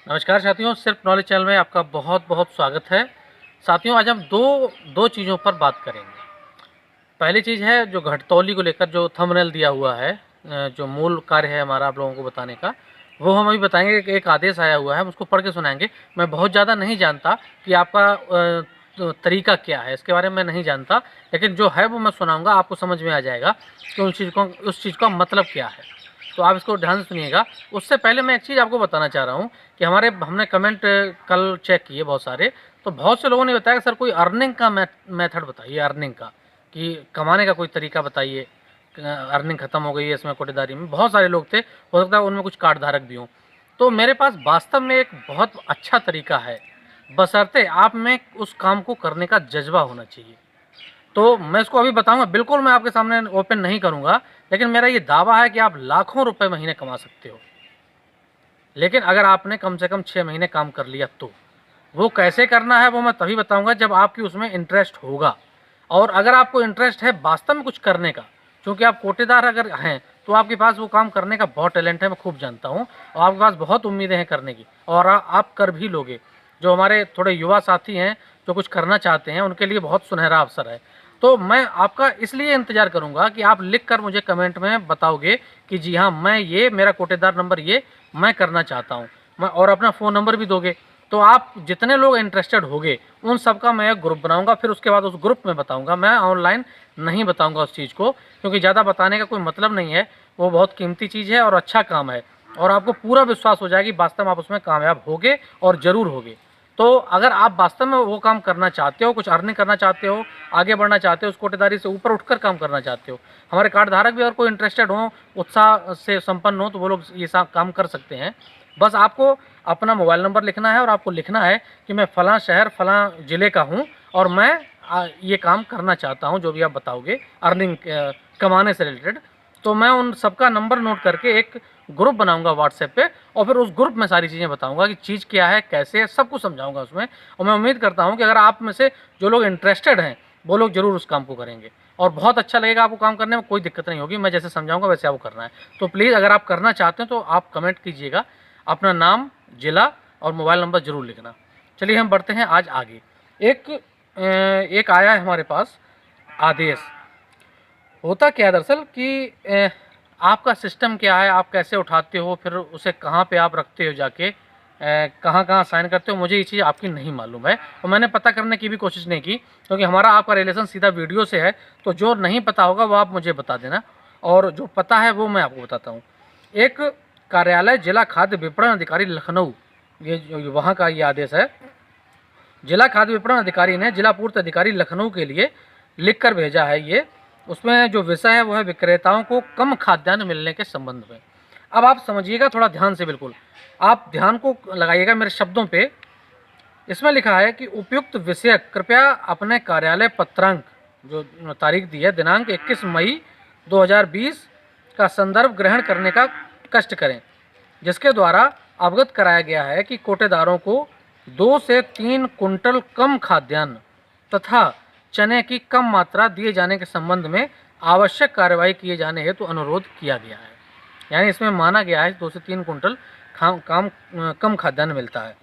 नमस्कार साथियों, सिर्फ नॉलेज चैनल में आपका बहुत बहुत स्वागत है। साथियों, आज हम दो चीज़ों पर बात करेंगे। पहली चीज़ है जो घटतौली को लेकर जो थंबनेल दिया हुआ है, जो मूल कार्य है हमारा आप लोगों को बताने का, वो हम अभी बताएंगे कि एक आदेश आया हुआ है, हम उसको पढ़ के सुनाएंगे। मैं बहुत ज़्यादा नहीं जानता कि आपका तरीका क्या है, इसके बारे में मैं नहीं जानता, लेकिन जो है वो मैं सुनाऊंगा, आपको समझ में आ जाएगा कि उस चीज़ का मतलब क्या है। तो आप इसको ध्यान से सुनिएगा। उससे पहले मैं एक चीज़ आपको बताना चाह रहा हूँ कि हमने कमेंट कल चेक किए बहुत सारे, तो बहुत से लोगों ने बताया कि सर कोई अर्निंग का मेथड बताइए, अर्निंग का, कि कमाने का कोई तरीका बताइए। अर्निंग खत्म हो गई है इसमें कोटेदारी में, बहुत सारे लोग थे, हो सकता है उनमें कुछ कार्ड धारक भी हों। तो मेरे पास वास्तव में एक बहुत अच्छा तरीका है, बशर्ते आप में उस काम को करने का जज्बा होना चाहिए। तो मैं इसको अभी बताऊंगा, बिल्कुल मैं आपके सामने ओपन नहीं करूंगा, लेकिन मेरा ये दावा है कि आप लाखों रुपए महीने कमा सकते हो। लेकिन अगर आपने कम से कम 6 महीने काम कर लिया तो वो कैसे करना है वो मैं तभी बताऊंगा जब आपकी उसमें इंटरेस्ट होगा। और अगर आपको इंटरेस्ट है वास्तव में कुछ करने का, क्योंकि आप कोटेदार अगर हैं तो आपके पास वो काम करने का बहुत टैलेंट है, मैं खूब जानता हूँ, और आपके पास बहुत उम्मीदें हैं करने की, और आप कर भी लोगे। जो हमारे थोड़े युवा साथी हैं जो कुछ करना चाहते हैं, उनके लिए बहुत सुनहरा अवसर है। तो मैं आपका इसलिए इंतजार करूंगा कि आप लिख कर मुझे कमेंट में बताओगे कि जी हाँ, मैं ये मेरा कोटेदार नंबर ये मैं करना चाहता हूँ, मैं, और अपना फ़ोन नंबर भी दोगे। तो आप जितने लोग इंटरेस्टेड होंगे उन सब का मैं एक ग्रुप बनाऊंगा, फिर उसके बाद उस ग्रुप में बताऊंगा। मैं ऑनलाइन नहीं बताऊंगा उस चीज़ को, क्योंकि ज़्यादा बताने का कोई मतलब नहीं है। वो बहुत कीमती चीज़ है और अच्छा काम है, और आपको पूरा विश्वास हो जाएगी वास्तव में आप उसमें कामयाब होगे, और ज़रूर होगे। तो अगर आप वास्तव में वो काम करना चाहते हो, कुछ अर्निंग करना चाहते हो, आगे बढ़ना चाहते हो, उस कोटेदारी से ऊपर उठकर काम करना चाहते हो, हमारे कार्ड धारक भी अगर कोई इंटरेस्टेड हो, उत्साह से संपन्न हो, तो वो लोग ये काम कर सकते हैं। बस आपको अपना मोबाइल नंबर लिखना है, और आपको लिखना है कि मैं फ़लाँ शहर फ़लाँ ज़िले का हूँ, और मैं ये काम करना चाहता हूँ, जो भी आप बताओगे अर्निंग कमाने से रिलेटेड। तो मैं उन सबका नंबर नोट करके एक ग्रुप बनाऊंगा व्हाट्सएप पे, और फिर उस ग्रुप में सारी चीज़ें बताऊंगा कि चीज़ क्या है, कैसे है, सब कुछ समझाऊंगा उसमें। और मैं उम्मीद करता हूं कि अगर आप में से जो लोग इंटरेस्टेड हैं वो लोग ज़रूर उस काम को करेंगे, और बहुत अच्छा लगेगा आपको काम करने में, कोई दिक्कत नहीं होगी। मैं जैसे समझाऊंगा वैसे आपको करना है। तो प्लीज़ अगर आप करना चाहते हैं तो आप कमेंट कीजिएगा, अपना नाम, ज़िला और मोबाइल नंबर ज़रूर लिखना। चलिए हम बढ़ते हैं आज आगे। एक आया है हमारे पास आदेश। होता क्या है दरअसल कि आपका सिस्टम क्या है, आप कैसे उठाते हो, फिर उसे कहाँ पे आप रखते हो, जाके कहाँ कहाँ साइन करते हो, मुझे ये चीज़ आपकी नहीं मालूम है, और मैंने पता करने की भी कोशिश नहीं की, क्योंकि हमारा आपका रिलेशन सीधा वीडियो से है। तो जो नहीं पता होगा वो आप मुझे बता देना, और जो पता है वो मैं आपको बताता हूँ। एक कार्यालय जिला खाद्य विपणन अधिकारी लखनऊ, ये वहाँ का ये आदेश है। जिला खाद्य विपणन अधिकारी ने जिला पूर्ति अधिकारी लखनऊ के लिए लिख कर भेजा है ये। उसमें जो विषय है वो है विक्रेताओं को कम खाद्यान्न मिलने के संबंध में। अब आप समझिएगा थोड़ा ध्यान से, बिल्कुल आप ध्यान को लगाइएगा मेरे शब्दों पे। इसमें लिखा है कि उपयुक्त विषय कृपया अपने कार्यालय पत्रांक, जो तारीख दी है दिनांक 21 मई 2020 का संदर्भ ग्रहण करने का कष्ट करें, जिसके द्वारा अवगत कराया गया है कि कोटेदारों को 2 से 3 कुंटल कम खाद्यान्न तथा चने की कम मात्रा दिए जाने के संबंध में आवश्यक कार्रवाई किए जाने हेतु अनुरोध किया गया है। यानी इसमें माना गया है 2 से 3 कुंटल कम खाद्यान्न मिलता है।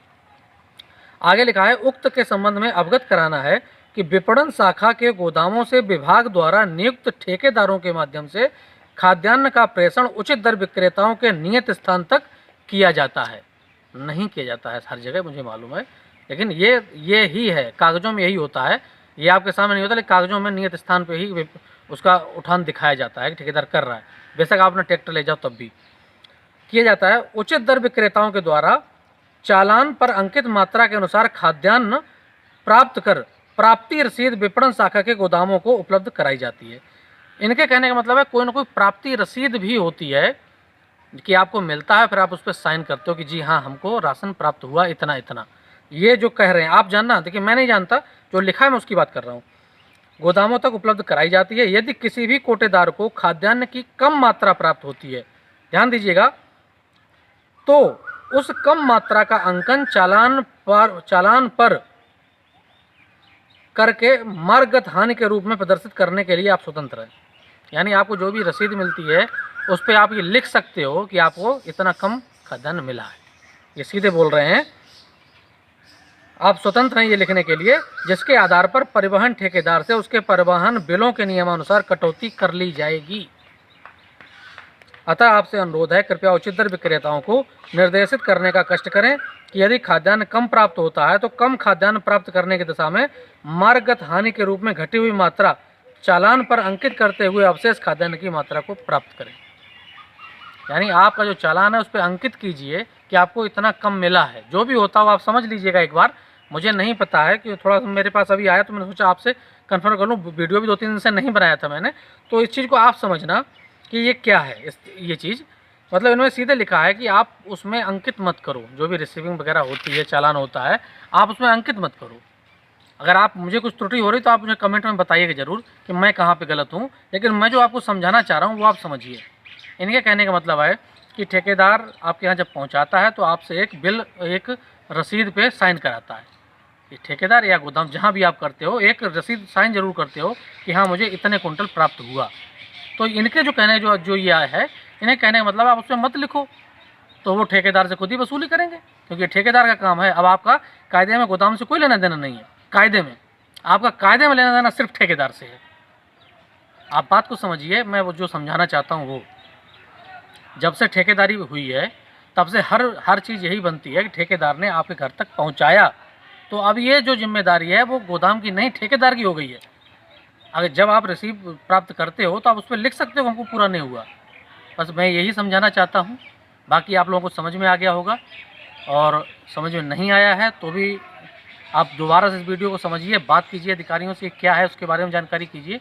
आगे लिखा है उक्त के संबंध में अवगत कराना है कि विपणन शाखा के गोदामों से विभाग द्वारा नियुक्त ठेकेदारों के माध्यम से खाद्यान्न का प्रेषण उचित दर विक्रेताओं के नियत स्थान तक किया जाता है। नहीं किया जाता है हर जगह, मुझे मालूम है, लेकिन ये ही है, कागजों में यही होता है। ये आपके सामने नहीं होता, लेकिन कागजों में नियत स्थान पे ही उसका उठान दिखाया जाता है कि ठेकेदार कर रहा है। बेशक आपने ट्रैक्टर ले जाओ तब भी किया जाता है। उचित दर विक्रेताओं के द्वारा चालान पर अंकित मात्रा के अनुसार खाद्यान्न प्राप्त कर प्राप्ति रसीद विपणन शाखा के गोदामों को उपलब्ध कराई जाती है। इनके कहने का मतलब है कोई ना कोई प्राप्ति रसीद भी होती है कि आपको मिलता है, फिर आप उस पर साइन करते हो कि जी हाँ हमको राशन प्राप्त हुआ इतना इतना। ये जो कह रहे हैं आप जानना, देखिए मैं नहीं जानता, जो लिखा है मैं उसकी बात कर रहा हूँ। गोदामों तक उपलब्ध कराई जाती है। यदि किसी भी कोटेदार को खाद्यान्न की कम मात्रा प्राप्त होती है, ध्यान दीजिएगा, तो उस कम मात्रा का अंकन चालान पर करके मार्गगत हानि के रूप में प्रदर्शित करने के लिए आप स्वतंत्र हैं। यानी आपको जो भी रसीद मिलती है उस पर आप ये लिख सकते हो कि आपको इतना कम खाद्यान्न मिला है। ये सीधे बोल रहे हैं, आप स्वतंत्र हैं ये लिखने के लिए, जिसके आधार पर परिवहन ठेकेदार से उसके परिवहन बिलों के नियमानुसार कटौती कर ली जाएगी। अतः आपसे अनुरोध है, कृपया उचित दर विक्रेताओं को निर्देशित करने का कष्ट करें कि यदि खाद्यान्न कम प्राप्त होता है तो कम खाद्यान्न प्राप्त करने की दिशा में मार्गगत हानि के रूप में घटी हुई मात्रा चालान पर अंकित करते हुए अवशेष खाद्यान्न की मात्रा को प्राप्त करें। यानी आपका जो चालान है उस पर अंकित कीजिए कि आपको इतना कम मिला है। जो भी होता हो आप समझ लीजिएगा एक बार, मुझे नहीं पता है कि थोड़ा मेरे पास अभी आया तो मैंने सोचा आपसे कन्फर्म कर लूँ। वीडियो भी 2-3 दिन से नहीं बनाया था मैंने, तो इस चीज़ को आप समझना कि ये क्या है। ये चीज़ मतलब इन्होंने सीधे लिखा है कि आप उसमें अंकित मत करो, जो भी रिसीविंग वगैरह होती है, चालान होता है, आप उसमें अंकित मत करो। अगर आप मुझे कुछ त्रुटि हो रही तो आप मुझे कमेंट में बताइएगा ज़रूर कि मैं कहाँ पे गलत हूँ, लेकिन मैं जो आपको समझाना चाह रहा हूँ वो आप समझिए। इनके कहने का मतलब है कि ठेकेदार आपके यहाँ जब पहुँचाता है तो आपसे एक बिल, एक रसीद पे साइन कराता है। ये ठेकेदार या गोदाम जहाँ भी आप करते हो, एक रसीद साइन जरूर करते हो कि हाँ मुझे इतने कुंटल प्राप्त हुआ। तो इनके जो कहने जो ये है, इन्हें कहने का मतलब आप उसमें मत लिखो, तो वो ठेकेदार से खुद ही वसूली करेंगे, क्योंकि ठेकेदार का काम है। अब आपका कायदे में गोदाम से कोई लेना देना नहीं है, कायदे में आपका कायदे में लेना देना सिर्फ ठेकेदार से है। आप बात को समझिए, मैं वो जो समझाना चाहता हूँ वो, जब से ठेकेदारी हुई है तब से हर चीज़ यही बनती है कि ठेकेदार ने आपके घर तक पहुँचाया, तो अब ये जो जिम्मेदारी है वो गोदाम की नहीं ठेकेदार की हो गई है। अगर जब आप रिसीव प्राप्त करते हो तो आप उस पर लिख सकते हो हमको पूरा नहीं हुआ। बस मैं यही समझाना चाहता हूँ, बाकी आप लोगों को समझ में आ गया होगा, और समझ में नहीं आया है तो भी आप दोबारा से इस वीडियो को समझिए, बात कीजिए अधिकारियों से क्या है उसके बारे में जानकारी कीजिए।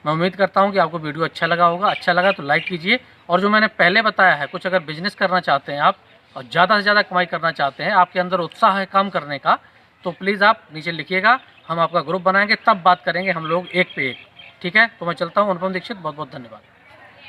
मैं उम्मीद करता हूँ कि आपको वीडियो अच्छा लगा होगा। अच्छा लगा तो लाइक कीजिए, और जो मैंने पहले बताया है, कुछ अगर बिजनेस करना चाहते हैं आप और ज़्यादा से ज़्यादा कमाई करना चाहते हैं, आपके अंदर उत्साह है काम करने का, तो प्लीज़ आप नीचे लिखिएगा, हम आपका ग्रुप बनाएंगे, तब बात करेंगे हम लोग एक पे एक। ठीक है, तो मैं चलता हूँ। अनुपम दीक्षित, बहुत बहुत धन्यवाद।